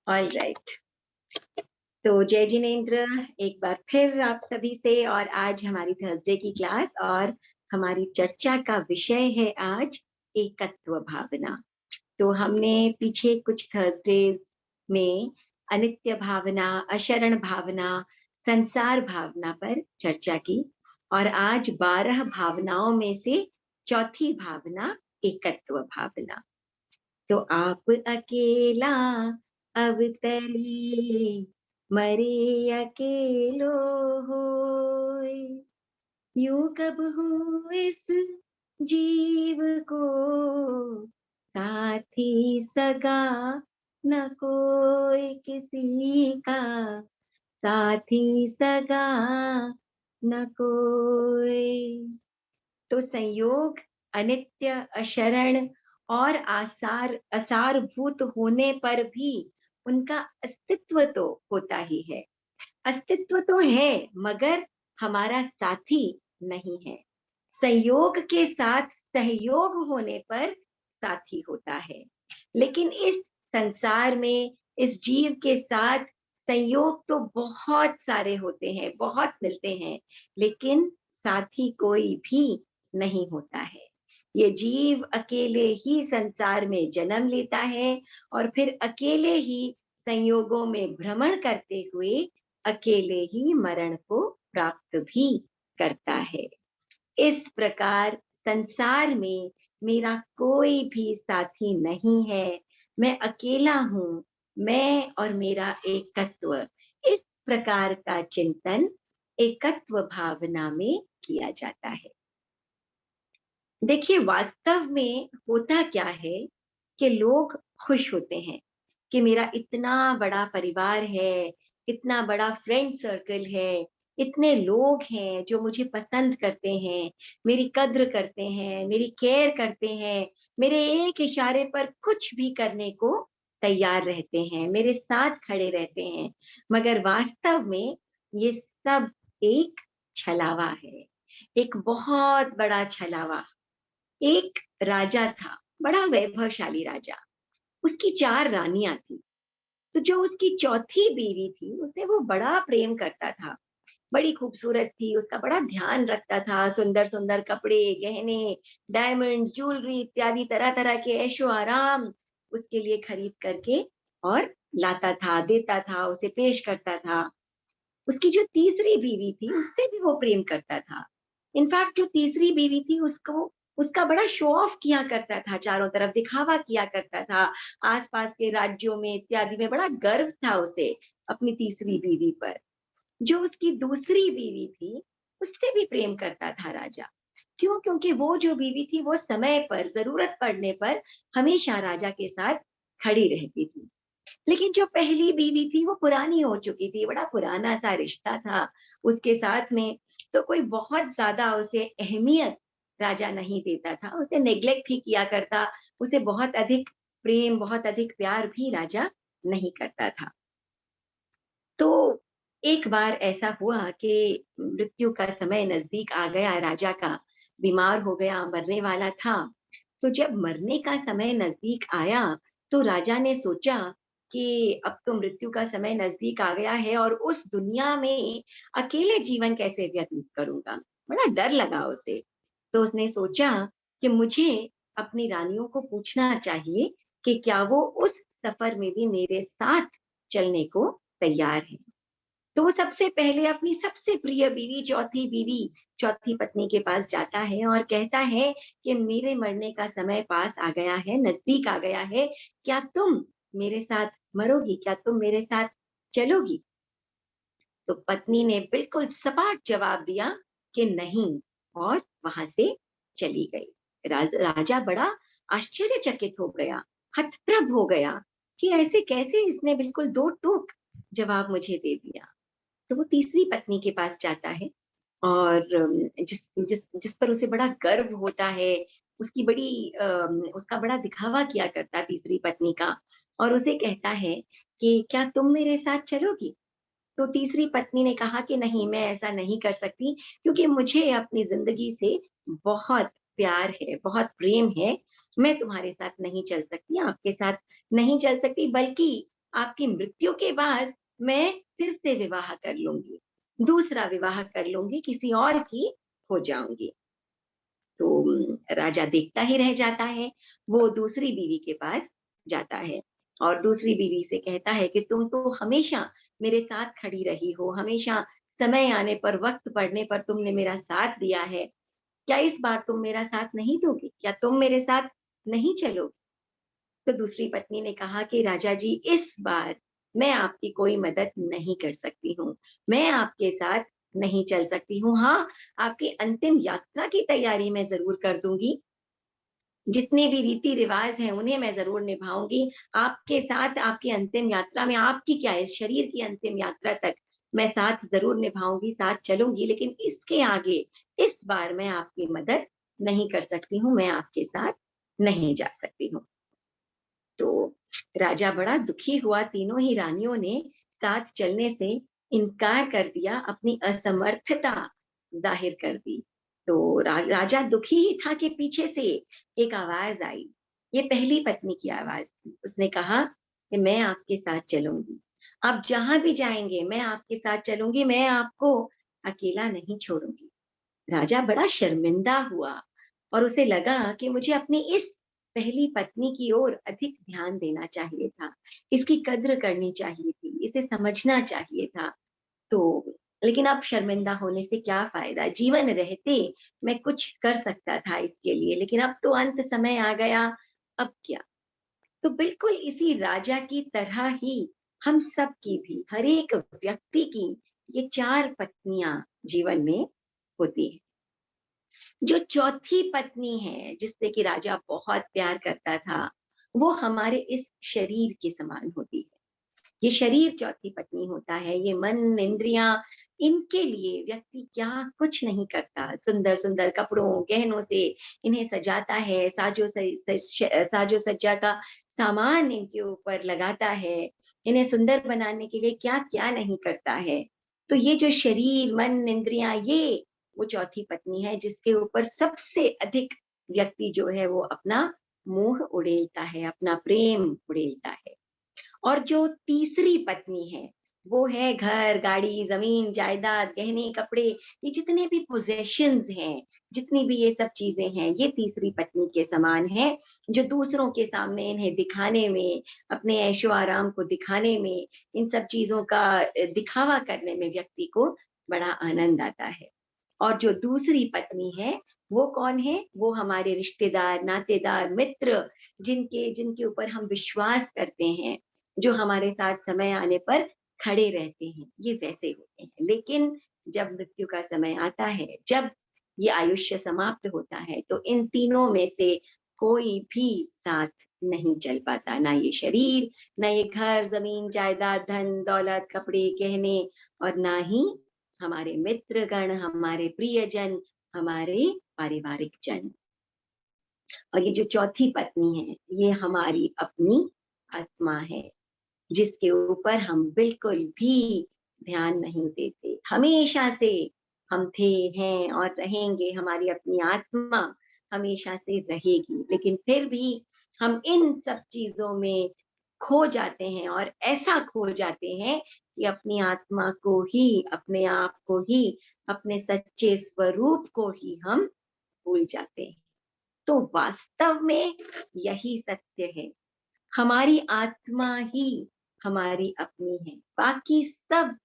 All right. तो जय जिनेन्द्र, एक बार फिर आप सभी से। और आज हमारी थर्सडे की क्लास और हमारी चर्चा का विषय है आज एकत्व भावना। तो हमने पीछे कुछ थर्सडेज में अनित्य भावना, अशरण भावना, संसार भावना पर चर्चा की और आज 12 भावनाओं में से चौथी भावना एकत्व भावना। तो आप अकेला अवतरी मरे अकेलो होय, यूं कब हूँ इस जीव को साथी सगा, न कोई किसी का साथी सगा, न कोई। तो संयोग अनित्य, अशरण और आसार असारभूत होने पर भी उनका अस्तित्व तो होता ही है। अस्तित्व तो है मगर हमारा साथी नहीं है। संयोग के साथ सहयोग होने पर साथी होता है, लेकिन इस संसार में इस जीव के साथ संयोग तो बहुत सारे होते हैं, बहुत मिलते हैं, लेकिन साथी कोई भी नहीं होता है। ये जीव अकेले ही संसार में जन्म लेता है और फिर अकेले ही संयोगों में भ्रमण करते हुए अकेले ही मरण को प्राप्त भी करता है। इस प्रकार संसार में मेरा कोई भी साथी नहीं है, मैं अकेला हूँ, मैं और मेरा एकत्व। इस प्रकार का चिंतन एकत्व भावना में किया जाता है। देखिए, वास्तव में होता क्या है कि लोग खुश होते हैं कि मेरा इतना बड़ा परिवार है, इतना बड़ा फ्रेंड सर्कल है, इतने लोग हैं जो मुझे पसंद करते हैं, मेरी कद्र करते हैं, मेरी केयर करते हैं, मेरे एक इशारे पर कुछ भी करने को तैयार रहते हैं, मेरे साथ खड़े रहते हैं। मगर वास्तव में ये सब एक छलावा है, एक बहुत बड़ा छलावा। एक राजा था, बड़ा वैभवशाली राजा। उसकी 4 रानियां थी। तो जो उसकी चौथी बीवी थी, उसे वो बड़ा प्रेम करता था। बड़ी खूबसूरत थी, उसका बड़ा ध्यान रखता था। सुंदर सुंदर कपड़े, गहने, डायमंड्स, ज्वेलरी इत्यादि तरह तरह के ऐशो आराम उसके लिए खरीद करके और लाता था, देता था, उसे पेश करता था। उसकी जो तीसरी बीवी थी, उससे भी वो प्रेम करता था। इनफैक्ट जो तीसरी बीवी थी, उसको उसका बड़ा शो ऑफ किया करता था, चारों तरफ दिखावा किया करता था। आसपास के राज्यों में इत्यादि में बड़ा गर्व था उसे अपनी तीसरी बीवी पर। जो उसकी दूसरी बीवी थी, उससे भी प्रेम करता था राजा। क्यों? क्योंकि वो जो बीवी थी, वो समय पर, जरूरत पड़ने पर हमेशा राजा के साथ खड़ी रहती थी। लेकिन जो पहली बीवी थी वो पुरानी हो चुकी थी, बड़ा पुराना सा रिश्ता था उसके साथ में। तो कोई बहुत ज्यादा उसे अहमियत राजा नहीं देता था, उसे नेग्लेक्ट ही किया करता, उसे बहुत अधिक प्रेम, बहुत अधिक प्यार भी राजा नहीं करता था। तो एक बार ऐसा हुआ कि मृत्यु का समय नजदीक आ गया, राजा का बीमार हो गया, मरने वाला था। तो जब मरने का समय नजदीक आया, तो राजा ने सोचा कि अब तो मृत्यु का समय नजदीक आ गया है और उस दुनिया में अकेले जीवन कैसे व्यतीत करूंगा। बड़ा डर लगा उसे। तो उसने सोचा कि मुझे अपनी रानियों को पूछना चाहिए कि क्या वो उस सफर में भी मेरे साथ चलने को तैयार है। तो वो सबसे पहले अपनी सबसे प्रिय बीवी, चौथी बीवी, चौथी पत्नी के पास जाता है और कहता है कि मेरे मरने का समय पास आ गया है, नजदीक आ गया है, क्या तुम मेरे साथ मरोगी, क्या तुम मेरे साथ चलोगी? तो पत्नी ने बिल्कुल सपाट जवाब दिया कि नहीं, और वहां से चली गई। राजा बड़ा आश्चर्यचकित हो गया, हतप्रभ हो गया कि ऐसे कैसे इसने बिल्कुल दो टूक जवाब मुझे दे दिया। तो वो तीसरी पत्नी के पास जाता है और जिस जिस जिस पर उसे बड़ा गर्व होता है, उसकी बड़ी उसका बड़ा दिखावा किया करता तीसरी पत्नी का, और उसे कहता है कि क्या तुम मेरे साथ चलोगी? तो तीसरी पत्नी ने कहा कि नहीं, मैं ऐसा नहीं कर सकती, क्योंकि मुझे अपनी जिंदगी से बहुत प्यार है, बहुत प्रेम है। मैं तुम्हारे साथ नहीं चल सकती, आपके साथ नहीं चल सकती, बल्कि आपकी मृत्यु के बाद मैं फिर से विवाह कर लूँगी, दूसरा विवाह कर लूँगी, किसी और की हो जाऊँगी। तो राजा देखता ही रह जाता है। वो दूसरी बीवी के पास जाता है और दूसरी बीवी से कहता है कि तुम तो हमेशा मेरे साथ खड़ी रही हो, हमेशा समय आने पर, वक़्त पड़ने पर तुमने मेरा साथ दिया है। क्या इस बार तुम मेरा साथ नहीं दोगे? क्या तुम मेरे साथ नहीं चलोगे? तो दूसरी पत्नी ने कहा कि राजा जी, इस बार मैं आपकी कोई मदद नहीं कर सकती हूँ। मैं आपके साथ नहीं चल सकती हूँ। हाँ, आपकी अंतिम यात्रा की तैयारी मैं ज़रूर कर दूँगी। जितने भी रीति-रिवाज़ हैं उन्हें मैं ज़रूर निभाऊँगी। आपके साथ आपकी अंतिम यात्रा में, आपकी क्या, इस शरीर की अंतिम यात्रा तक मैं साथ ज़रूर निभाऊँगी, साथ चलूँगी, लेकिन इसके आगे इस बार मैं आपकी मदद नहीं कर सकती हूँ, मैं आपके साथ नहीं जा सकती हूँ। तो राजा बड़ा दुखी हुआ, तीनों ही रानियों ने साथ चलने से इनकार कर दिया, अपनी असमर्थता ज़ाहिर कर दी। तो राजा दुखी ही था कि पीछे से एक आवाज़ आई। ये पहली पत्नी की आवाज़ थी। उसने कहा कि मैं आपके साथ चलूँगी। आप जहाँ भी जाएँगे मैं आपके साथ चलूँगी, मैं आपको अकेला नहीं छोड़ूँगी। राजा बड़ा शर्मिंदा हुआ और उसे लगा कि मुझे अपनी इस पहली पत्नी की ओर अधिक ध्यान देना चाहिए था, इसकी कद्र करनी चाहिए थी, इसे समझना चाहिए था। तो लेकिन अब शर्मिंदा होने से क्या फ़ायदा? जीवन रहते मैं कुछ कर सकता था इसके लिए, लेकिन अब तो अंत समय आ गया, अब क्या? तो बिल्कुल इसी राजा की तरह ही हम सब की भी, हर एक व्यक्ति की ये 4 पत्नियाँ जीवन में होती हैं। जो चौथी पत्नी है, जिससे कि राजा बहुत प्यार करता था, वो हमारे इस शरीर के समान होती है। ये शरीर चौथी पत्नी होता है, ये मन, इंद्रियाँ, इनके लिए व्यक्ति क्या कुछ नहीं करता। सुंदर-सुंदर कपड़ों, गहनों से इन्हें सजाता है, साजो-सज्जा का सामान इनके ऊपर लगाता है, इन्हें सुंदर बनाने के लिए क्या-क्या नहीं करता है। तो ये जो शरीर, मन, इंद्रियाँ, ये वो चौथी पत्नी है जिसके ऊपर सबसे अधिक व्यक्ति जो है वो अपना मोह उड़ेलता है, अपना प्रेम उड़ेलता है। और जो तीसरी पत्नी है, वो है घर, गाड़ी, ज़मीन, जायदाद, गहने, कपड़े, ये जितने भी पोज़ेशंस हैं, जितनी भी ये सब चीज़ें हैं, ये तीसरी पत्नी के समान है, जो दूसरों के सामने इन्हें दिखाने में, अपने ऐशो-आराम को दिखाने में, इन सब चीज़ों का दिखावा करने में व्यक्ति को बड़ा आनंद आता है। और जो दूसरी पत्नी है, वो कौन है? वो हमारे रिश्तेदार, नातेदार, मित्र, जिनके जिनके ऊपर हम विश्वास करते हैं, जो हमारे साथ समय आने पर खड़े रहते हैं, ये वैसे होते हैं। लेकिन जब मृत्यु का समय आता है, जब ये आयुष्य समाप्त होता है, तो इन तीनों में से कोई भी साथ नहीं चल पाता, ना ये शरीर, ना ये घर, ज़मीन, जायदाद, धन, दौलत, कपड़े, गहने और ना ही हमारे मित्रगण, हमारे प्रियजन, हमारे पारिवारिक जन। और ये जो चौथी पत्नी है, ये हमारी अपनी आत्मा है, जिसके ऊपर हम बिल्कुल भी ध्यान नहीं देते। हमेशा से हम थे, हैं और रहेंगे, हमारी अपनी आत्मा हमेशा से रहेगी। लेकिन फिर भी हम इन सब चीज़ों में खो जाते हैं और ऐसा खो जाते हैं कि अपनी आत्मा को ही, अपने आप को ही, अपने सच्चे स्वरूप को ही हम भूल जाते हैं। तो वास्तव में यही सत्य है। हमारी आत्मा ही हमारी अपनी है, बाकी सब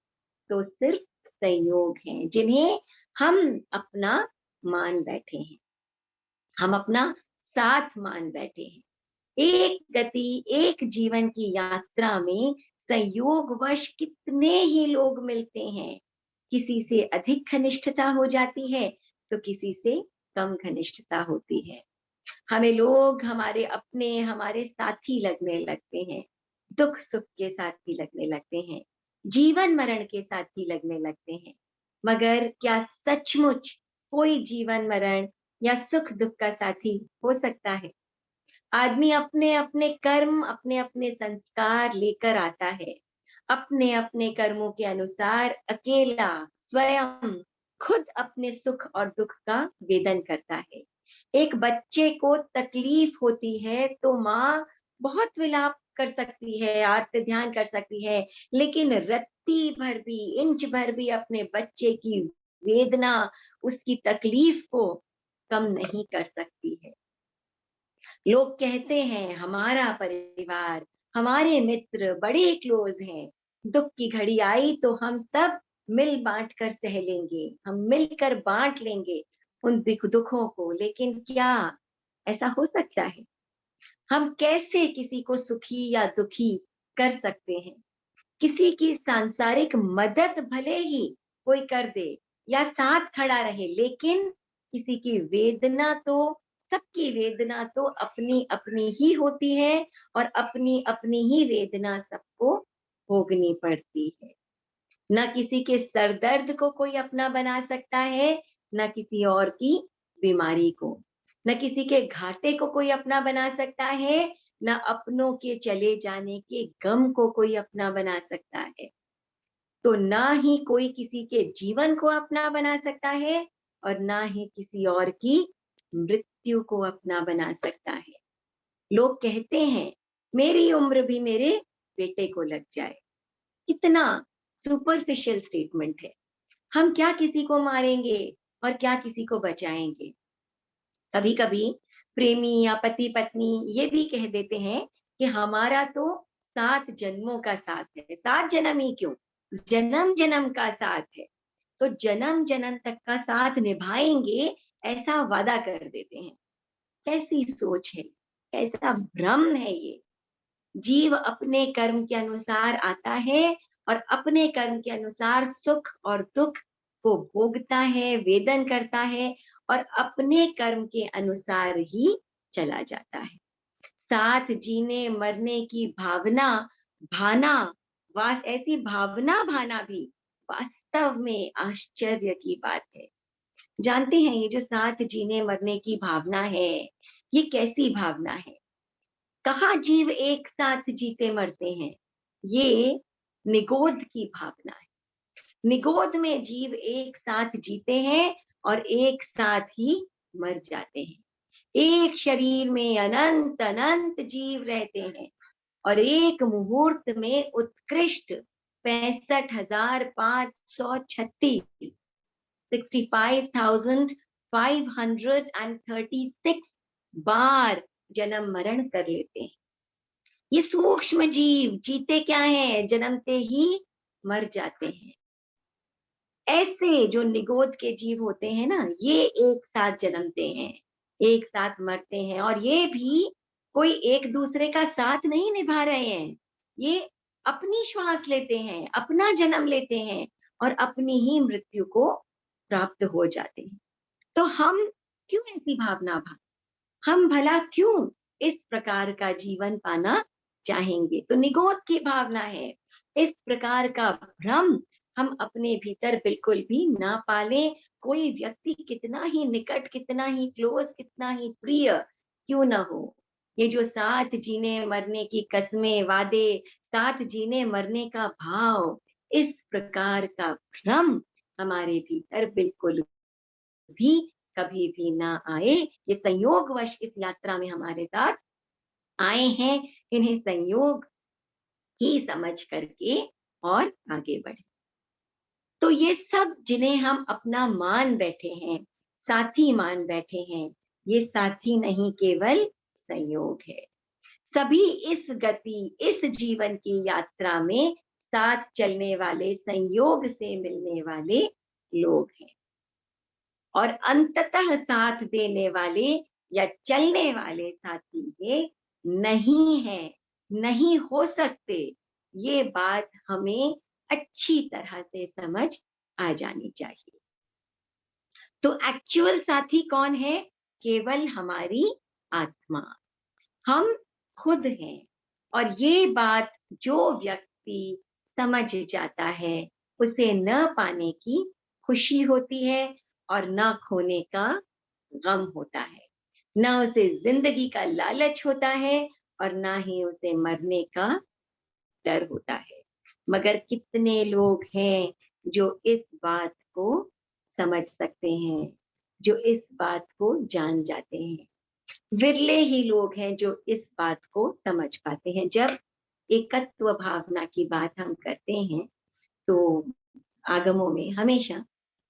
तो सिर्फ संयोग हैं, जिन्हें हम अपना मान बैठे हैं, हम अपना साथ मान बैठे हैं। एक गति, एक जीवन की यात्रा में संयोगवश कितने ही लोग मिलते हैं। किसी से अधिक घनिष्ठता हो जाती है, तो किसी से कम घनिष्ठता होती है। हमें लोग हमारे अपने, हमारे साथी लगने लगते हैं, दुख-सुख के साथी लगने लगते हैं, जीवन-मरण के साथी लगने लगते हैं। मगर क्या सचमुच कोई जीवन-मरण या सुख-दुख का साथी हो सकता है? आदमी अपने-अपने कर्म, अपने-अपने संस्कार लेकर आता है। अपने-अपने कर्मों के अनुसार अकेला, स्वयं, खुद अपने सुख और दुख का वेदन करता है। एक बच्चे को तकलीफ होती है तो माँ बहुत विलाप कर सकती है, आर्त ध्यान कर सकती है, लेकिन रत्ती भर भी, इंच भर भी अपने बच्चे की वेदना, उसकी तकलीफ को कम नहीं कर सकती है। लोग कहते हैं हमारा परिवार, हमारे मित्र बड़े क्लोज हैं, दुख की घड़ी आई तो हम सब मिल बांट कर सह लेंगे, हम मिलकर बांट लेंगे उन दुखों को। लेकिन क्या ऐसा हो सकता है? हम कैसे किसी को सुखी या दुखी कर सकते हैं? किसी की सांसारिक मदद भले ही कोई कर दे या साथ खड़ा रहे, लेकिन किसी की वेदना तो, सबकी वेदना तो अपनी अपनी ही होती है, और अपनी अपनी ही वेदना सबको भोगनी पड़ती है। ना किसी के सर दर्द को कोई अपना बना सकता है, ना किसी और की बीमारी को, न किसी के घाटे को कोई अपना बना सकता है, ना अपनों के चले जाने के गम को कोई अपना बना सकता है। तो ना ही कोई किसी के जीवन को अपना बना सकता है, और ना ही किसी और की मृत्यु को अपना बना सकता है। लोग कहते हैं मेरी उम्र भी मेरे बेटे को लग जाए। कितना सुपरफिशियल स्टेटमेंट है। हम क्या किसी को मारेंगे और क्या किसी को बचाएंगे? कभी कभी प्रेमी या पति पत्नी ये भी कह देते हैं कि हमारा तो 7 जन्मों का साथ है। 7 जन्म ही क्यों, जन्म जन्म का साथ है। तो जन्म जन्म तक का साथ निभाएंगे, ऐसा वादा कर देते हैं। कैसी सोच है, कैसा भ्रम है ये। जीव अपने कर्म के अनुसार आता है, और अपने कर्म के अनुसार सुख और दुख को भोगता है, वेदन करता है, और अपने कर्म के अनुसार ही चला जाता है। साथ जीने मरने की भावना भाना, वास ऐसी भावना भाना भी वास्तव में आश्चर्य की बात है। जानते हैं ये जो साथ जीने मरने की भावना है, ये कैसी भावना है? कहाँ जीव एक साथ जीते मरते हैं? ये निगोद की भावना है। निगोद में जीव एक साथ जीते हैं और एक साथ ही मर जाते हैं। एक शरीर में अनंत अनंत जीव रहते हैं, और एक मुहूर्त में उत्कृष्ट 65,536 65,536 बार जन्म मरण कर लेते हैं। ये सूक्ष्म जीव जीते क्या है, जन्मते ही मर जाते हैं। ऐसे जो निगोद के जीव होते हैं ना, ये एक साथ जन्मते हैं, एक साथ मरते हैं, और ये भी कोई एक दूसरे का साथ नहीं निभा रहे हैं। ये अपनी श्वास लेते हैं, अपना जन्म लेते हैं, और अपनी ही मृत्यु को प्राप्त हो जाते हैं। तो हम क्यों ऐसी भावना हम भला क्यों इस प्रकार का जीवन पाना चाहेंगे? तो निगोद की भावना है। इस प्रकार का भ्रम हम अपने भीतर बिल्कुल भी ना पालें। कोई व्यक्ति कितना ही निकट, कितना ही क्लोज, कितना ही प्रिय क्यों ना हो, ये जो साथ जीने मरने की कस्में, वादे, साथ जीने मरने का भाव, इस प्रकार का भ्रम हमारे भीतर बिल्कुल भी कभी भी ना आए। ये संयोगवश इस यात्रा में हमारे साथ आए हैं, इन्हें संयोग ही समझ करके और आगे बढ़े। तो ये सब जिन्हें हम अपना मान बैठे हैं, साथी मान बैठे हैं, ये साथी नहीं केवल संयोग है। सभी इस गति, इस जीवन की यात्रा में साथ चलने वाले, संयोग से मिलने वाले लोग हैं। और अंततः साथ देने वाले या चलने वाले साथी ये नहीं है, नहीं हो सकते। ये बात हमें अच्छी तरह से समझ आ जानी चाहिए। तो एक्चुअल साथी कौन है? केवल हमारी आत्मा, हम खुद हैं। और ये बात जो व्यक्ति समझ जाता है, उसे न पाने की खुशी होती है, और न खोने का गम होता है। न उसे जिंदगी का लालच होता है, और ना ही उसे मरने का डर होता है। मगर कितने लोग हैं जो इस बात को समझ सकते हैं, जो इस बात को जान जाते हैं? विरले ही लोग हैं जो इस बात को समझ पाते हैं। जब एकत्व भावना की बात हम करते हैं तो आगमों में हमेशा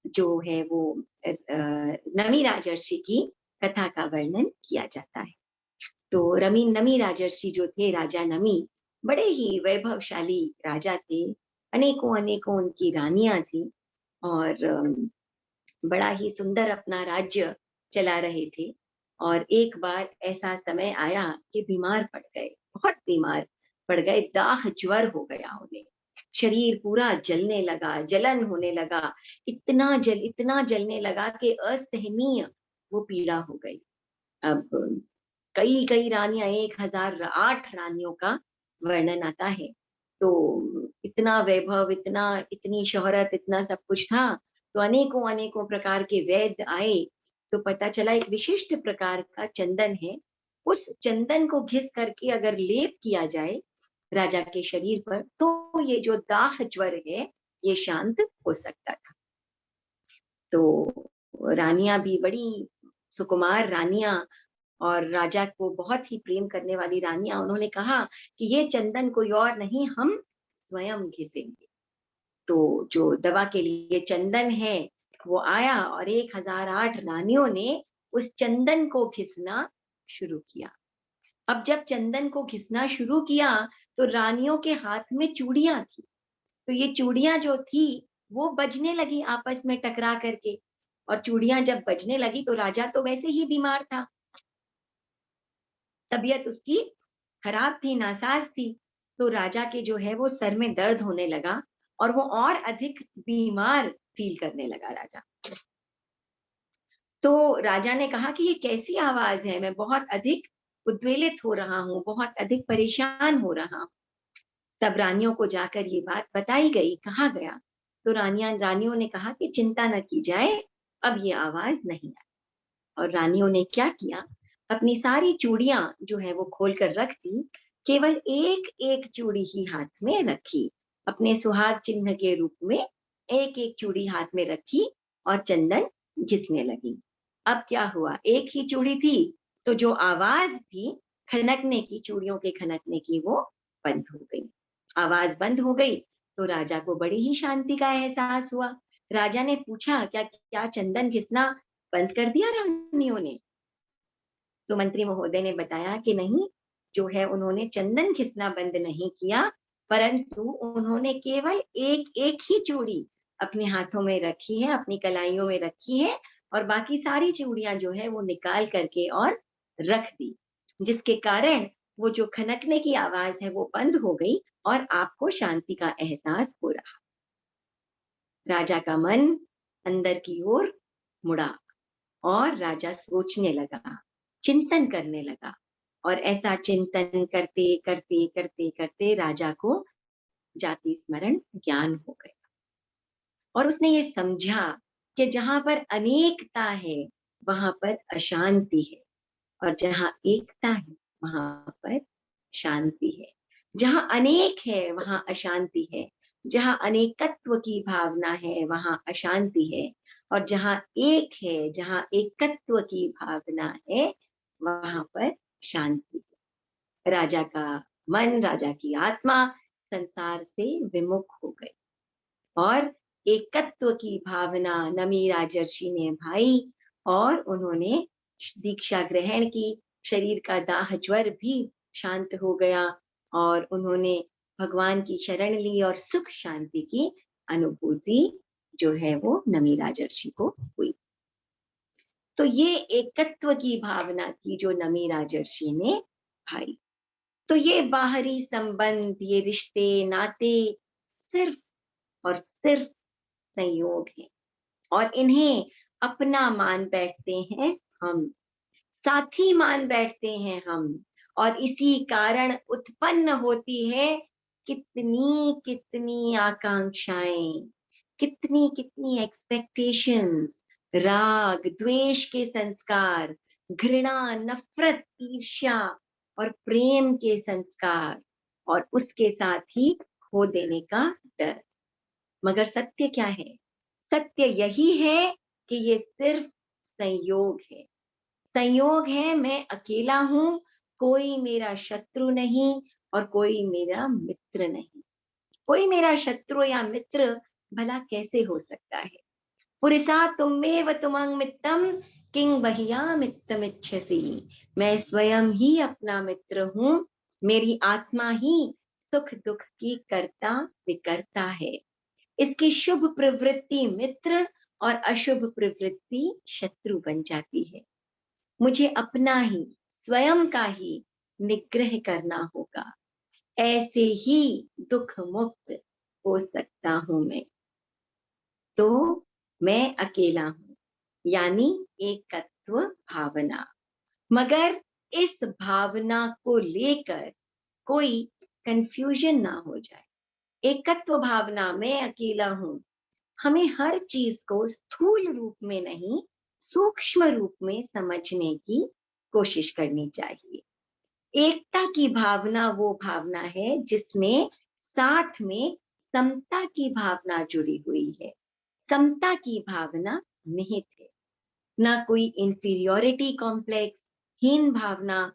जो है वो नमी राजर्षि की कथा का वर्णन किया जाता है। तो नमी राजर्षि जो थे, राजा नमी, बड़े ही वैभवशाली राजा थे। अनेकों अनेकों उनकी रानियां थी और बड़ा ही सुंदर अपना राज्य चला रहे थे। और एक बार ऐसा समय आया कि बीमार पड़ गए, बहुत बीमार पड़ गए, दाह ज्वर हो गया उन्हें। शरीर पूरा जलने लगा, जलन होने लगा, इतना जलने लगा कि असहनीय वो पीड़ा हो गई। अब कई कई रानियां, 1008 रानियों का वर्णन आता है। तो इतना वैभव, इतनी शोहरत, इतना सब कुछ था। तो अनेकों अनेकों प्रकार के वैद्य आए। तो पता चला एक विशिष्ट प्रकार का चंदन है, उस चंदन को घिस करके अगर लेप किया जाए राजा के शरीर पर तो ये जो दाह ज्वर है ये शांत हो सकता था। तो रानियां भी बड़ी सुकुमार रानियां और राजा को बहुत ही प्रेम करने वाली रानियां, उन्होंने कहा कि ये चंदन कोई और नहीं, हम स्वयं घिसेंगे। तो जो दवा के लिए चंदन है वो आया और 1008 रानियों ने उस चंदन को घिसना शुरू किया। अब जब चंदन को घिसना शुरू किया तो रानियों के हाथ में चूड़ियां थी। तो ये चूड़ियां जो थी वो बजने लगी आपस में टकरा करके। और चूड़ियां जब बजने लगी तो राजा तो वैसे ही बीमार था, तबीयत उसकी खराब थी, नासाज थी। तो राजा के जो है वो सर में दर्द होने लगा और वो और अधिक बीमार फील करने लगा राजा। तो राजा ने कहा कि ये कैसी आवाज है, मैं बहुत अधिक उद्वेलित हो रहा हूँ, बहुत अधिक परेशान हो रहा हूँ। तब रानियों को जाकर ये बात बताई गई, कहा गया। तो रानियों ने कहा कि चिंता न की जाए, अब ये आवाज नहीं आई। और रानियों ने क्या किया, अपनी सारी चूड़ियां जो है वो खोल कर रख दी, केवल एक एक चूड़ी ही हाथ में रखी, अपने सुहाग चिन्ह के रूप में एक एक चूड़ी हाथ में रखी और चंदन घिसने लगी। अब क्या हुआ, एक ही चूड़ी थी तो जो आवाज थी खनकने की, चूड़ियों के खनकने की, वो बंद हो गई। आवाज बंद हो गई तो राजा को बड़ी ही शांति का एहसास हुआ। राजा ने पूछा, क्या क्या चंदन घिसना बंद कर दिया रानियों ने? तो मंत्री महोदय ने बताया कि नहीं, जो है उन्होंने चंदन घिसना बंद नहीं किया, परंतु उन्होंने केवल एक एक ही चूड़ी अपने हाथों में रखी है, अपनी कलाइयों में रखी है, और बाकी सारी चूड़ियां जो है वो निकाल करके और रख दी, जिसके कारण वो जो खनकने की आवाज है वो बंद हो गई और आपको शांति का एहसास हो रहा। राजा का मन अंदर की ओर मुड़ा और राजा सोचने लगा, चिंतन करने लगा। और ऐसा चिंतन करते करते करते करते राजा को जाति स्मरण ज्ञान हो गया और उसने ये समझा कि जहां पर अनेकता है वहां पर अशांति है, और जहां एकता है वहां पर शांति है। जहां अनेक है वहां अशांति है, जहां अनेकत्व की भावना है वहां अशांति है, और जहां एक है, जहां एकत्व की भावना है वहां पर शांति है। राजा का मन, राजा की आत्मा संसार से विमुख हो गई और एकत्व की भावना नमी राजर्षि ने भाई और उन्होंने दीक्षा ग्रहण की। शरीर का दाह ज्वर भी शांत हो गया और उन्होंने भगवान की शरण ली और सुख शांति की अनुभूति जो है वो नमी राजर्षि को हुई। तो ये एकत्व की भावना थी जो नमी राजर्षि ने भाई। तो ये बाहरी संबंध, ये रिश्ते नाते सिर्फ और सिर्फ संयोग है और इन्हें अपना मान बैठते हैं हम, साथी मान बैठते हैं हम, और इसी कारण उत्पन्न होती है कितनी कितनी आकांक्षाएं, कितनी कितनी एक्सपेक्टेशंस, राग द्वेष के संस्कार, घृणा नफरत ईर्ष्या और प्रेम के संस्कार, और उसके साथ ही खो देने का डर। मगर सत्य क्या है? सत्य यही है कि ये सिर्फ संयोग है, संयोग है मैं अकेला हूँ, कोई मेरा शत्रु नहीं और कोई मेरा मित्र नहीं। कोई मेरा शत्रु या मित्र भला कैसे हो सकता है? पुरुषा तुम्मेव तुमंग मित्रम किंग बहिया मित्रमिच्छसि। मैं स्वयं ही अपना मित्र हूँ, मेरी आत्मा ही सुख दुख की कर्ता विकर्ता है। इसकी शुभ प्रवृत्ति मित्र और अशुभ प्रवृत्ति शत्रु बन जाती है। मुझे अपना ही स्वयं का ही निग्रह करना होगा, ऐसे ही दुख मुक्त हो सकता हूं मैं। तो मैं अकेला हूं, यानी एकत्व भावना। मगर इस भावना को लेकर कोई कंफ्यूजन ना हो जाए। एकत्व भावना, मैं अकेला हूं, हमें हर चीज को स्थूल रूप में नहीं, सूक्ष्म रूप में समझने की कोशिश करनी चाहिए। एकता की भावना वो भावना है जिसमें साथ में समता की भावना जुड़ी हुई है। समता की भावना निहित है, ना कोई इंफीरियोरिटी कॉम्प्लेक्स, हीन भावना,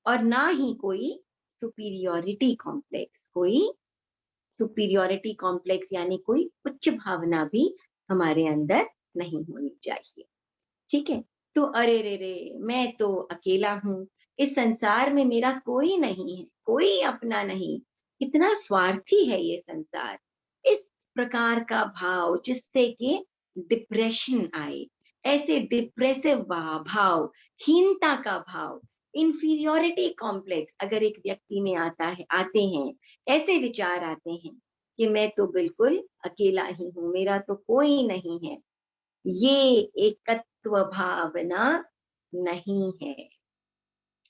और ना ही कोई सुपीरियोरिटी कॉम्प्लेक्स। कोई सुपीरियोरिटी कॉम्प्लेक्स यानी कोई उच्च भावना भी हमारे अंदर नहीं होनी चाहिए। ठीक है? तो अरे रे रे, मैं तो अकेला हूँ, इस संसार में मेरा कोई नहीं है, कोई अपना नहीं, कितना स्वार्थी है ये संसार। इस प्रकार का भाव जिससे कि डिप्रेशन आए, ऐसे डिप्रेसिव भाव, हीनता का भाव, इंफीरियोरिटी कॉम्प्लेक्स अगर एक व्यक्ति में आता है, आते हैं, ऐसे विचार आते हैं कि मैं तो बिल्कुल अकेला ही हूँ, मेरा तो कोई नहीं है, ये एकत्व भावना नहीं है।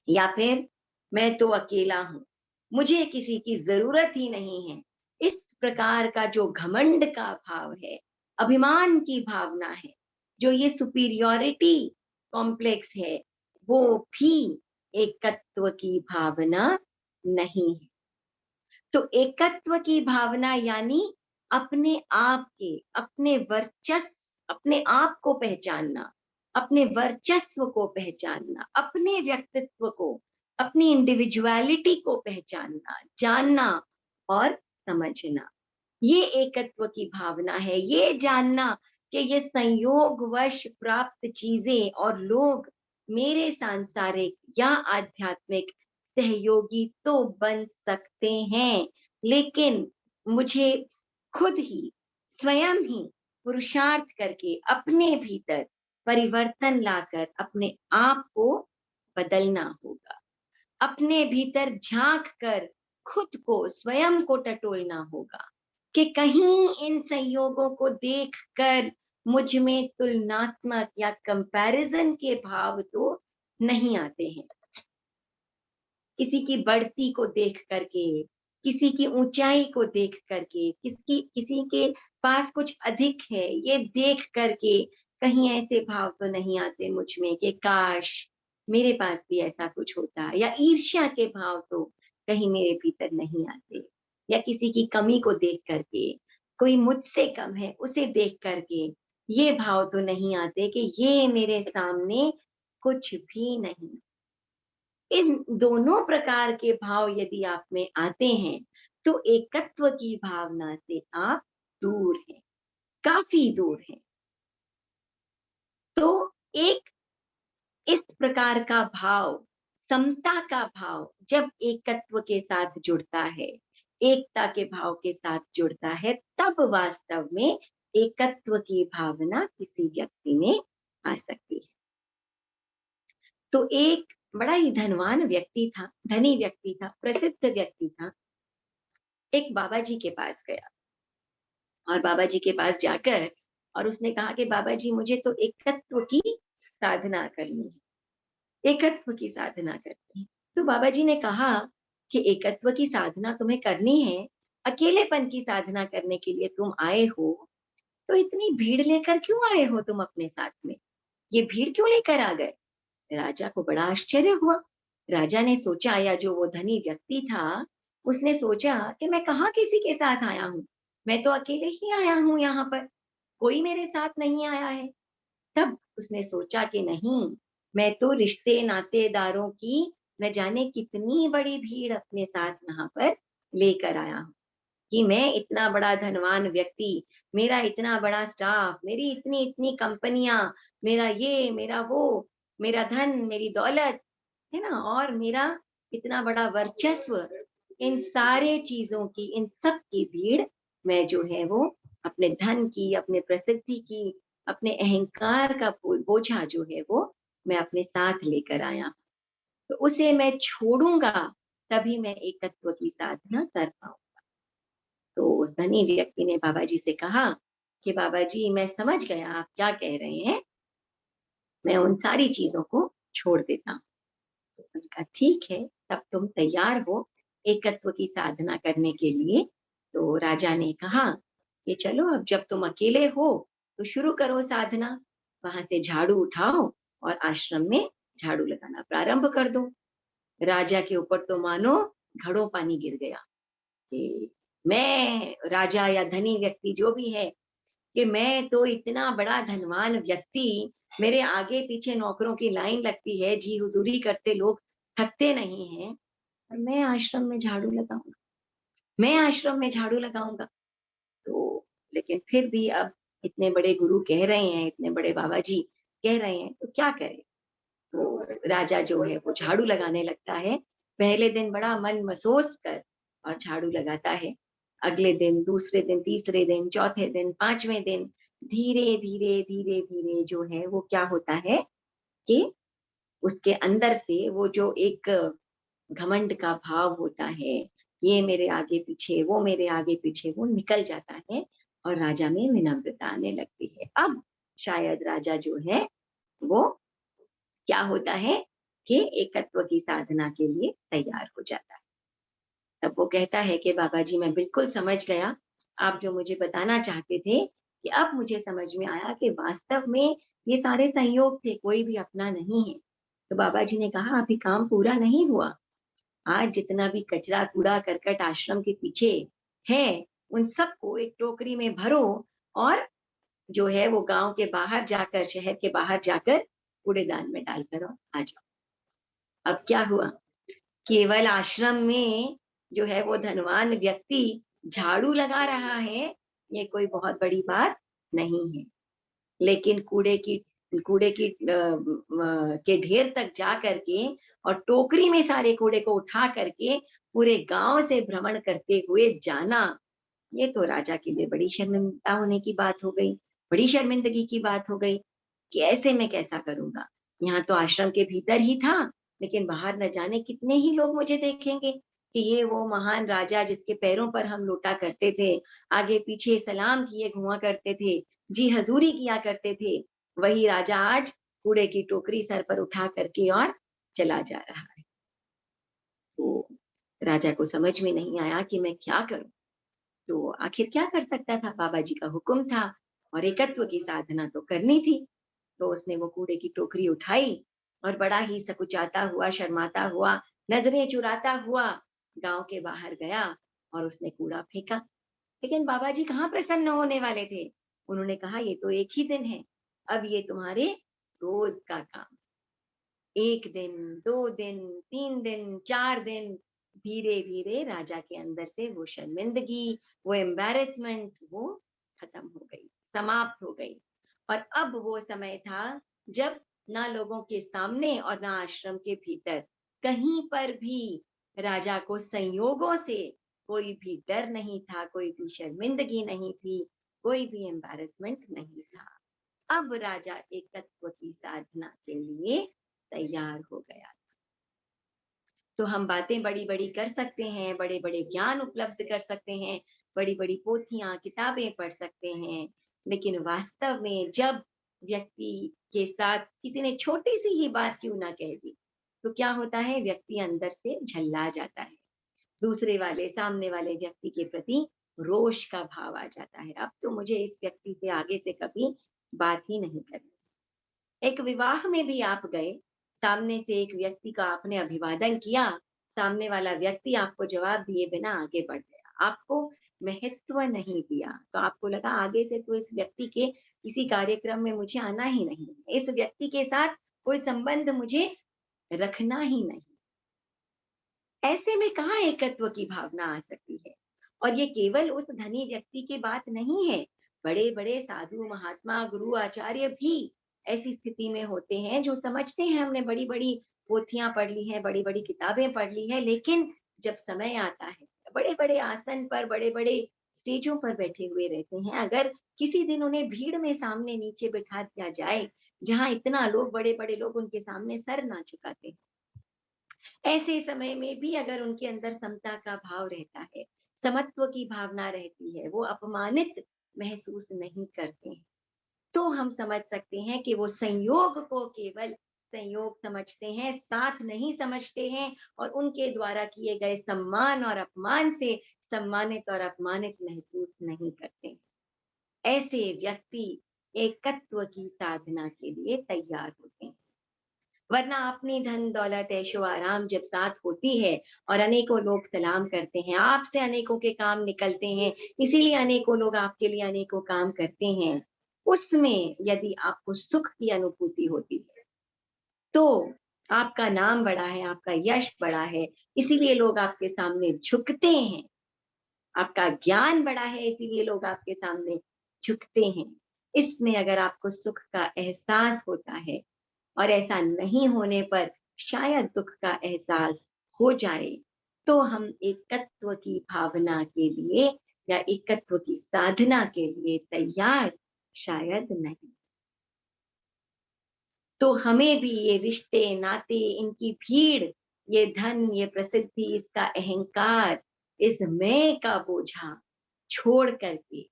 या फिर मैं तो अकेला हूं, मुझे किसी की जरूरत ही नहीं है। इस प्रकार का जो घमंड का भाव है, अभिमान की भावना है, जो ये सुपीरियोरिटी कॉम्प्लेक्स है, वो भी एकत्व की भावना नहीं है। तो एकत्व की भावना यानी अपने आप के, अपने वर्चस्व, अपने आप को पहचानना, अपने वर्चस्व को पहचानना, अपने व्यक्तित्व को, अपनी इंडिविजुअलिटी को पहचानना, जानना और समझना। ये एकत्व की भावना है। ये जानना कि ये संयोगवश प्राप्त चीजें और लोग मेरे सांसारिक या आध्यात्मिक सहयोगी तो बन सकते हैं, लेकिन मुझे खुद ही, स्वयं ही पुरुषार्थ करके अपने भीतर परिवर्तन लाकर अपने आप को बदलना होगा। अपने भीतर झांक कर खुद को, स्वयं को टटोलना होगा कि कहीं इन संयोगों को देखकर मुझ में तुलनात्मक या कंपैरिजन के भाव तो नहीं आते हैं। किसी की बढ़ती को देख करके, किसी की ऊंचाई को देख करके, किसी के पास कुछ अधिक है, ये देख करके कहीं ऐसे भाव तो नहीं आते मुझ में कि काश मेरे पास भी ऐसा कुछ होता, या ईर्ष्या के भाव तो कहीं मेरे भीतर नहीं आते, या किसी की कमी को देख करके, कोई मुझसे कम है उसे देख करके ये भाव तो नहीं आते कि ये मेरे सामने कुछ भी नहीं। इन दोनों प्रकार के भाव यदि आप में आते हैं, तो एकत्व की भावना से आप दूर हैं, काफी दूर हैं। तो एक इस प्रकार का भाव, समता का भाव जब एकत्व के साथ जुड़ता है, एकता के भाव के साथ जुड़ता है, तब वास्तव में एकत्व की भावना किसी व्यक्ति में आ सकती है। तो एक बड़ा ही धनवान व्यक्ति था, धनी व्यक्ति था, प्रसिद्ध व्यक्ति था। एक बाबा जी के पास गया और बाबा जी के पास जाकर और उसने कहा कि बाबा जी मुझे तो एकत्व की साधना करनी है, एकत्व की साधना करनी है। तो बाबा जी ने कहा कि एकत्व की साधना तुम्हें करनी है, अकेलेपन की साधना करने के लिए तुम आए हो, तो इतनी भीड़ लेकर क्यों आए हो तुम अपने साथ में? ये भीड़ क्यों लेकर आ गए? राजा को बड़ा आश्चर्य हुआ। राजा ने सोचा, या जो वो धनी व्यक्ति था, उसने सोचा कि मैं कहाँ किसी के साथ आया हूँ, मैं तो अकेले ही आया हूँ यहाँ पर, कोई मेरे साथ नहीं आया है। तब उसने सोचा कि नहीं, मैं तो रिश्ते नातेदारों की न जाने कितनी बड़ी भीड़ अपने साथ यहाँ पर लेकर आया हूँ कि मैं इतना बड़ा धनवान व्यक्ति, मेरा इतना बड़ा स्टाफ, मेरी इतनी-इतनी कंपनियाँ, मेरा ये, मेरा वो, मेरा धन, मेरी दौलत, है ना? और मेरा इतना बड़ा वर्चस्व, इन सारे चीज़ों की, इन सब की भीड़ मैं जो है वो अपने धन की, अपने प्रसिद्धि की, अपने अहंकार का बोझा जो है वो मैं अपने साथ लेकर आया। तो उसे मैं छोड़ूँगा, तभी मैं एकत्व की साधना कर पाऊँ। तो उस धनी व्यक्ति ने बाबा जी से कहा कि बाबा जी मैं समझ गया आप क्या कह रहे हैं, मैं उन सारी चीज़ों को छोड़ देता हूँ। तो मैंने कहा ठीक है, तब तुम तैयार हो एकत्व की साधना करने के लिए? तो राजा ने कहा कि चलो अब जब तुम अकेले हो, तो शुरू करो साधना। वहाँ से झाड़ू उठाओ और आश्रम में झाड़ू लगाना प्रारंभ कर दो। राजा के ऊपर तो मानो घड़ों पानी गिर गया कि मैं राजा या धनी व्यक्ति जो भी है कि मैं तो इतना बड़ा धनवान व्यक्ति, मेरे आगे-पीछे नौकरों की लाइन लगती है, जी हुज़ूरी करते लोग थकते नहीं हैं और मैं आश्रम में झाड़ू लगाऊँगा, मैं आश्रम में झाड़ू लगाऊँगा। तो लेकिन फिर भी अब इतने बड़े गुरु कह रहे हैं, इतने बड़े बाबा जी कह रहे हैं, तो क्या करें? तो राजा जो है वो झाड़ू लगाने लगता है। पहले दिन बड़ा मन मसोस कर और झाड़ू लगाता है। अगले दिन, दूसरे दिन, तीसरे दिन, चौथे दिन, 5वें दिन धीरे-धीरे, धीरे-धीरे जो है वो क्या होता है कि उसके अंदर से वो जो एक घमंड का भाव होता है, ये मेरे आगे-पीछे, वो मेरे आगे-पीछे, वो निकल जाता है और राजा में विनम्रता आने लगती है। अब शायद राजा जो है वो क्या होता है कि एकत्व की साधना के लिए तैयार हो जाता है। तब वो कहता है कि बाबा जी मैं बिल्कुल समझ गया, आप जो मुझे बताना चाहते थे कि अब मुझे समझ में आया कि वास्तव में ये सारे संयोग थे, कोई भी अपना नहीं है। तो बाबा जी ने कहा अभी काम पूरा नहीं हुआ। आज जितना भी कचरा, कूड़ा, करकट आश्रम के पीछे है, उन सबको एक टोकरी में भरो और जो है वो गाँव के बाहर जाकर, शहर के बाहर जाकर कूड़ेदान में डालकर आ जाओ। अब क्या हुआ? केवल आश्रम में जो है वो धनवान व्यक्ति झाड़ू लगा रहा है, ये कोई बहुत बड़ी बात नहीं है। लेकिन कूड़े की के ढेर तक जा करके और टोकरी में सारे कूड़े को उठा करके पूरे गाँव से भ्रमण करते हुए जाना, ये तो राजा के लिए बड़ी शर्मिंदा होने की बात हो गई, बड़ी शर्मिंदगी की बात हो गई कि ऐसे मैं कैसा करूँगा? यहाँ तो आश्रम के भीतर ही था, लेकिन बाहर न जाने कितने ही लोग मुझे देखेंगे कि ये वो महान राजा जिसके पैरों पर हम लोटा करते थे, आगे-पीछे सलाम किए घुमा करते थे, जी हज़ूरी किया करते थे। वही राजा आज कूड़े की टोकरी सर पर उठा करके और चला जा रहा है। तो राजा को समझ में नहीं आया कि मैं क्या करूँ? तो आखिर क्या कर सकता था? बाबा जी का हुक्म था और एकत्व की साधना तो करनी थी। तो उसने वो कूड़े की टोकरी उठाई और बड़ा ही सकुचाता हुआ, शर्माता हुआ, नज़रें चुराता हुआ गाँव के बाहर गया और उसने कूड़ा फेंका। लेकिन बाबा जी कहाँ प्रसन्न होने वाले थे। उन्होंने कहा ये तो एक ही दिन है, अब ये तुम्हारे रोज़ का काम। 1 दिन, 2 दिन, 3 दिन, 4 दिन, धीरे-धीरे राजा के अंदर से वो शर्मिंदगी, वो एम्बैरेसमेंट वो खत्म हो गई, समाप्त हो गई। और अब वो समय था जब ना लोगों के सामने और ना आश्रम के भीतर कहीं पर भी राजा को संयोगों से कोई भी डर नहीं था, कोई भी शर्मिंदगी नहीं थी, कोई भी एम्बैरेसमेंट नहीं था। अब राजा एकत्व की साधना के लिए तैयार हो गया। तो हम बातें बड़ी-बड़ी कर सकते हैं, बड़े-बड़े ज्ञान उपलब्ध कर सकते हैं, बड़ी-बड़ी पोथियाँ, किताबें पढ़ सकते हैं, लेकिन वास्तव में जब व्यक्ति के साथ किसी ने छोटी-सी ही बात क्यों ना कह दी, तो क्या होता है व्यक्ति अंदर से झल्ला जाता है। दूसरे वाले, सामने वाले व्यक्ति के प्रति रोष का भाव आ जाता है। अब तो मुझे इस व्यक्ति से आगे से कभी बात ही नहीं करनी। एक विवाह में भी आप गए, सामने से एक व्यक्ति का आपने अभिवादन किया, सामने वाला व्यक्ति आपको जवाब दिए बिना आगे बढ़ गया। आपको महत्व नहीं दिया, तो आपको लगा आगे से तो इस व्यक्ति के किसी कार्यक्रम में मुझे आना ही नहीं है। इस व्यक्ति के साथ कोई संबंध मुझे रखना ही नहीं। ऐसे में कहाँ एकत्व की भावना आ सकती है? और ये केवल उस धनी व्यक्ति की बात नहीं है, बड़े-बड़े साधु, महात्मा, गुरु, आचार्य भी ऐसी स्थिति में होते हैं जो समझते हैं हमने बड़ी-बड़ी पोथियाँ पढ़ ली हैं, बड़ी-बड़ी किताबें पढ़ ली हैं, लेकिन जब समय आता है, बड़े-बड़े आसन पर, बड़े-बड़े स्टेजों पर बैठे हुए रहते हैं, अगर किसी दिन उन्हें भीड़ में सामने नीचे बिठा दिया जाए, जहाँ इतना लोग बड़े-बड़े लोग उनके सामने सर ना झुकाते, ऐसे समय में भी अगर उनके अंदर समता का भाव रहता है, समत्व की भावना रहती है, वो अपमानित महसूस नहीं करते हैं, तो हम समझ सकते हैं कि वो संयोग को केवल संयोग समझते हैं, साथ नहीं समझते हैं और उनके द्वारा किए गए सम्मान और अपमान से सम्मानित और अपमानित महसूस नहीं करते। ऐसे व्यक्ति एकत्व की साधना के लिए तैयार होते हैं। वरना अपनी धन दौलत ऐशो आराम जब साथ होती है और अनेकों लोग सलाम करते हैं, आपसे अनेकों के काम निकलते हैं, इसीलिए अनेकों लोग आपके लिए अनेकों काम करते हैं। उसमें यदि आपको सुख की अनुभूति होती है, तो आपका नाम बड़ा है, आपका यश बड़ा है, इसीलिए लोग आपके सामने झुकते हैं। आपका ज्ञान बड़ा है, इसीलिए लोग आपके सामने झुकते हैं। इसमें अगर आपको सुख का एहसास होता है और ऐसा नहीं होने पर शायद दुःख का एहसास हो जाए, तो हम एकत्व की भावना के लिए या एकत्व की साधना के लिए तैयार शायद नहीं। तो हमें भी ये रिश्ते, नाते, इनकी भीड़, ये धन, ये प्रसिद्धि, इसका अहंकार, इस मैं का बोझा छोड़ करके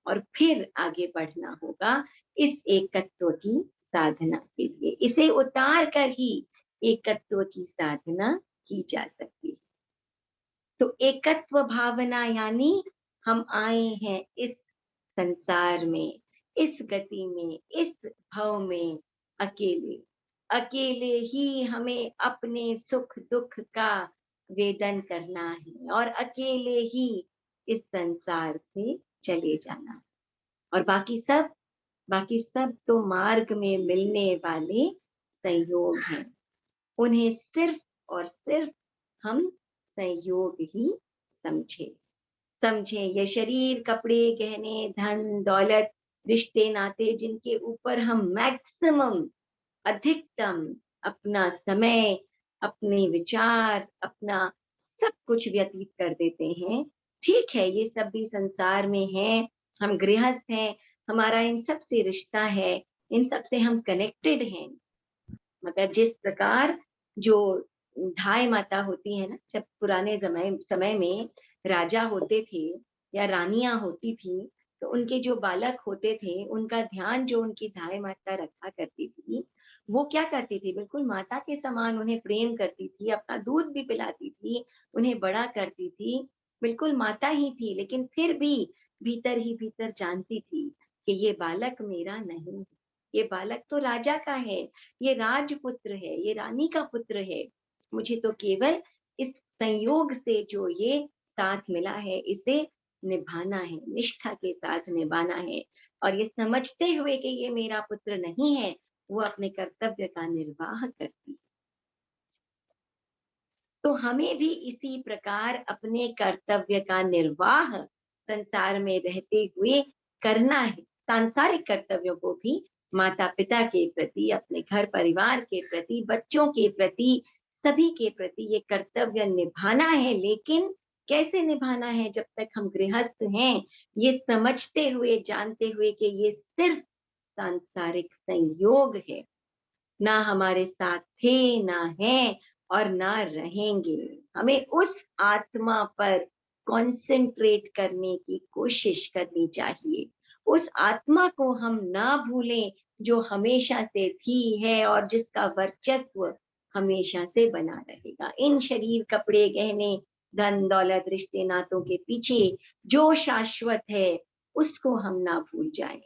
और फिर आगे बढ़ना होगा इस एकत्व की साधना के लिए। इसे उतार कर ही एकत्व की साधना की जा सकती है। तो एकत्व भावना यानी हम आए हैं इस संसार में, इस गति में, इस भव में अकेले। अकेले ही हमें अपने सुख-दुःख का वेदन करना है और अकेले ही इस संसार से चले जाना है। और बाकी सब तो मार्ग में मिलने वाले संयोग हैं। उन्हें सिर्फ और सिर्फ हम संयोग ही समझे। समझें ये शरीर, कपड़े, गहने, धन, दौलत, रिश्ते, नाते जिनके ऊपर हम मैक्सिमम अधिकतम अपना समय, अपने विचार, अपना सब कुछ व्यतीत कर देते हैं। ठीक है, ये सब भी संसार में हैं, हम गृहस्थ हैं, हमारा इन सब से रिश्ता है, इन सब से हम कनेक्टेड हैं। मगर जिस प्रकार जो धाय माता होती है ना, जब पुराने समय में राजा होते थे या रानियाँ होती थीं, तो उनके जो बालक होते थे, उनका ध्यान जो उनकी धाय माता रखा करती थी, वो क्या करती थी, बिल्कुल माता के समान उन्हें प्रेम करती थी, अपना दूध भी पिलाती थी, उन्हें बड़ा करती थी, बिल्कुल माता ही थी, लेकिन फिर भी भीतर ही भीतर जानती थी कि ये बालक मेरा नहीं है, ये बालक तो राजा का है, ये राजपुत्र है, ये रानी का पुत्र है। मुझे तो केवल इस संयोग से जो ये साथ मिला है, इसे निभाना है, निष्ठा के साथ निभाना है और ये समझते हुए कि ये मेरा पुत्र नहीं है, वो अपने कर्तव्य का निर्वाह करती। तो हमें भी इसी प्रकार अपने कर्तव्य का निर्वाह संसार में रहते हुए करना है। सांसारिक कर्तव्यों को भी माता-पिता के प्रति, अपने घर परिवार के प्रति, बच्चों के प्रति, सभी के प्रति ये कर्तव्य निभाना है, लेकिन कैसे निभाना है जब तक हम गृहस्थ हैं, ये समझते हुए, जानते हुए कि ये सिर्फ सांसारिक संयोग है। ना हमारे साथ थे, ना हैं और ना रहेंगे। हमें उस आत्मा पर कॉन्सेंट्रेट करने की कोशिश करनी चाहिए। उस आत्मा को हम ना भूलें जो हमेशा से थी, है और जिसका वर्चस्व हमेशा से बना रहेगा। इन शरीर, कपड़े, गहने, धन, दौलत, रिश्ते, नातों के पीछे जो शाश्वत है, उसको हम ना भूल जाएँ।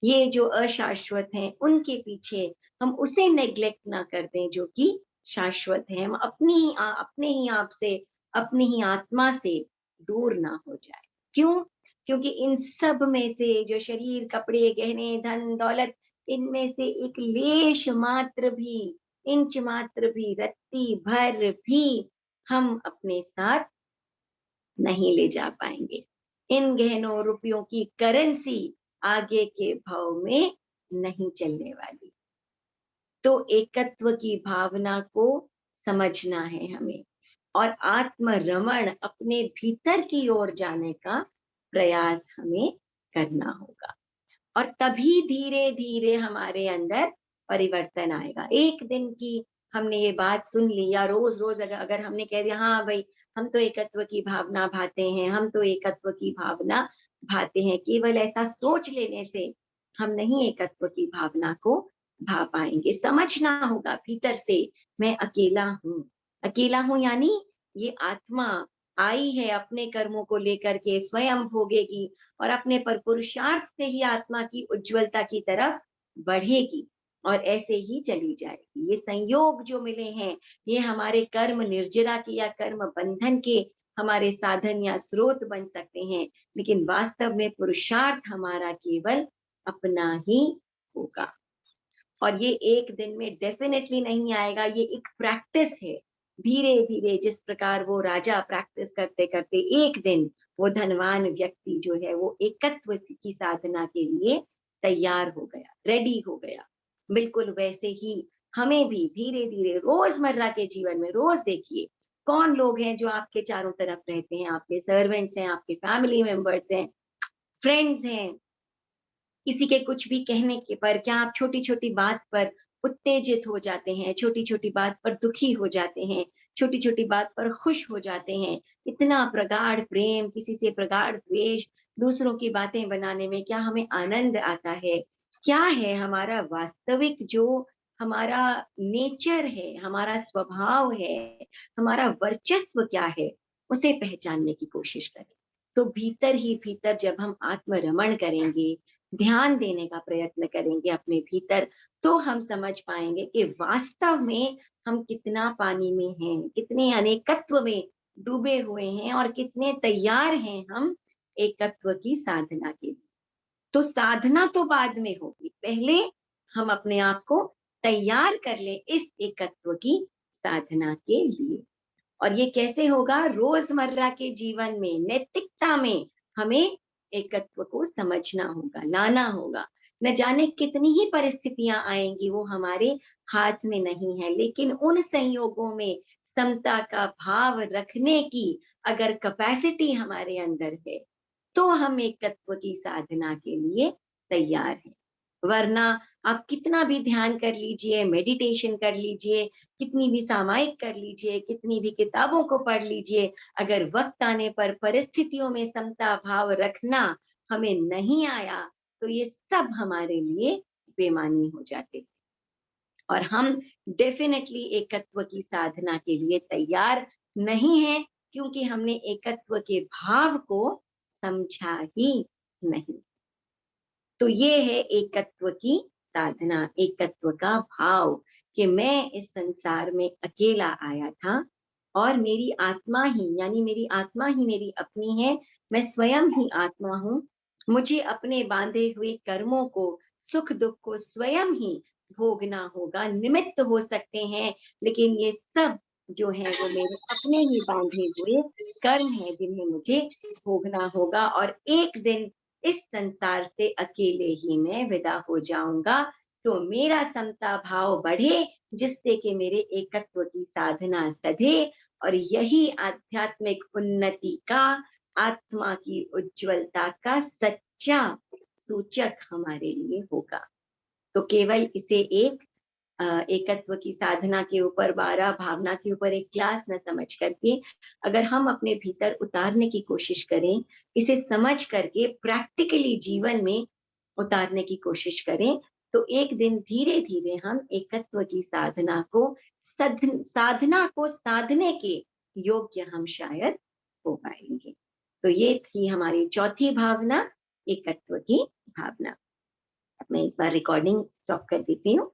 ये जो अशाश्वत हैं, उनके पीछे हम उसे नेग्लेक्ट ना कर दें जो कि शाश्वत है। हम अपने ही आप से, अपनी ही आत्मा से दूर ना हो जाए। क्यों? क्योंकि इन सब में से जो शरीर, कपड़े, गहने, धन, दौलत इनमें से एक लेश मात्र भी, इंच मात्र भी, रत्ती भर भी हम अपने साथ नहीं ले जा पाएंगे। इन गहनों रुपयों की करेंसी आगे के भाव में नहीं चलने वाली। तो एकत्व की भावना को समझना है हमें और आत्मरमण अपने भीतर की ओर जाने का प्रयास हमें करना होगा। और तभी धीरे धीरे हमारे अंदर परिवर्तन आएगा। एक दिन की हमने ये बात सुन ली या रोज रोज अगर अगर हमने कह दिया हाँ भाई हम तो एकत्व की भावना भाते हैं, हम तो एकत्व की भावना भाते हैं, केवल ऐसा सोच लेने से हम नहीं एकत्व की भावना को भा पाएंगे। समझना होगा भीतर से मैं अकेला हूँ। अकेला हूँ यानी ये आत्मा आई है अपने कर्मों को लेकर के स्वयं भोगेगी और अपने पर पुरुषार्थ से ही आत्मा की उज्जवलता की तरफ बढ़ेगी और ऐसे ही चली जाएगी। ये संयोग जो मिले हैं, ये हमारे कर्म निर्जरा के या कर्म बंधन के हमारे साधन या स्रोत बन सकते हैं, लेकिन वास्तव में पुरुषार्थ हमारा केवल अपना ही होगा। और ये एक दिन में डेफिनेटली नहीं आएगा, ये एक प्रैक्टिस है। धीरे धीरे जिस प्रकार वो राजा प्रैक्टिस करते करते एक दिन वो धनवान व्यक्ति जो है वो एकत्व की साधना के लिए तैयार हो गया, रेडी हो गया। बिल्कुल वैसे ही हमें भी धीरे धीरे रोजमर्रा के जीवन में रोज देखिए कौन लोग हैं जो आपके चारों तरफ रहते हैं, आपके सर्वेंट्स हैं, आपके फैमिली मेंबर्स हैं, फ्रेंड्स हैं। किसी के कुछ भी कहने के पर क्या आप छोटी-छोटी बात पर उत्तेजित हो जाते हैं, छोटी-छोटी बात पर दुखी हो जाते हैं, छोटी-छोटी बात पर खुश हो जाते हैं। इतना प्रगाढ़ प्रेम, किसी से प्रगाढ़ द्वेष, दूसरों की बातें बनाने में क्या हमें आनंद आता है? क्या है हमारा वास्तविक जो हमारा नेचर है, हमारा स्वभाव है, हमारा वर्चस्व क्या है? उसे पहचानने की कोशिश करें। तो भीतर ही भीतर जब हम आत्मरमण करेंगे, ध्यान देने का प्रयत्न करेंगे अपने भीतर, तो हम समझ पाएँगे कि वास्तव में हम कितना पानी में हैं, कितने अनेकत्व में डूबे हुए हैं और कितने तैयार हैं हम एकत्व की साधना के लिए। तो साधना तो बाद में होगी, पहले हम अपने आप को तैयार कर लें इस एकत्व की साधना के लिए। और ये कैसे होगा? रोजमर्रा के जीवन में, नैतिकता में हमें एकत्व को समझना होगा, लाना होगा। न जाने कितनी ही परिस्थितियाँ आएँगी, वो हमारे हाथ में नहीं है, लेकिन उन संयोगों में समता का भाव रखने की अगर कैपेसिटी हमारे अंदर है, तो हम एकत्व की साधना के लिए तैयार हैं। वरना आप कितना भी ध्यान कर लीजिए, मेडिटेशन कर लीजिए, कितनी भी सामायिक कर लीजिए, कितनी भी किताबों को पढ़ लीजिए, अगर वक़्त आने पर परिस्थितियों में समता भाव रखना हमें नहीं आया, तो ये सब हमारे लिए बेमानी हो जाते। और हम डेफ़िनेटली एकत्व की साधना के लिए तैयार नहीं हैं, क्योंकि हमने एकत्व के भाव को समझा ही नहीं। तो ये है एकत्व की साधना, एकत्व का भाव कि मैं इस संसार में अकेला आया था और मेरी आत्मा ही यानी मेरी आत्मा ही मेरी अपनी है, मैं स्वयं ही आत्मा हूँ। मुझे अपने बांधे हुए कर्मों को, सुख-दुःख को स्वयं ही भोगना होगा, निमित्त हो सकते हैं, लेकिन ये सब जो है वो मेरे अपने ही बांधे हुए कर्म हैं जिन्हें मुझे भोगना होगा और एक दिन इस संसार से अकेले ही मैं विदा हो जाऊँगा, तो मेरा समता भाव बढ़े, जिससे कि मेरे एकत्व की साधना सधे और यही आध्यात्मिक उन्नति का, आत्मा की उज्ज्वलता का सच्चा सूचक हमारे लिए होगा। तो केवल इसे एक एकत्व की साधना के ऊपर 12 भावना के ऊपर एक क्लास न समझ करके अगर हम अपने भीतर उतारने की कोशिश करें, इसे समझ करके प्रैक्टिकली जीवन में उतारने की कोशिश करें, तो एक दिन धीरे-धीरे हम एकत्व की साधना को साधना को साधने के योग्य हम शायद हो पाएँगे। तो ये थी हमारी चौथी भावना, एकत्व की भावना। अब मैं एक बार रिकॉर्डिंग स्टॉप कर देती हूँ।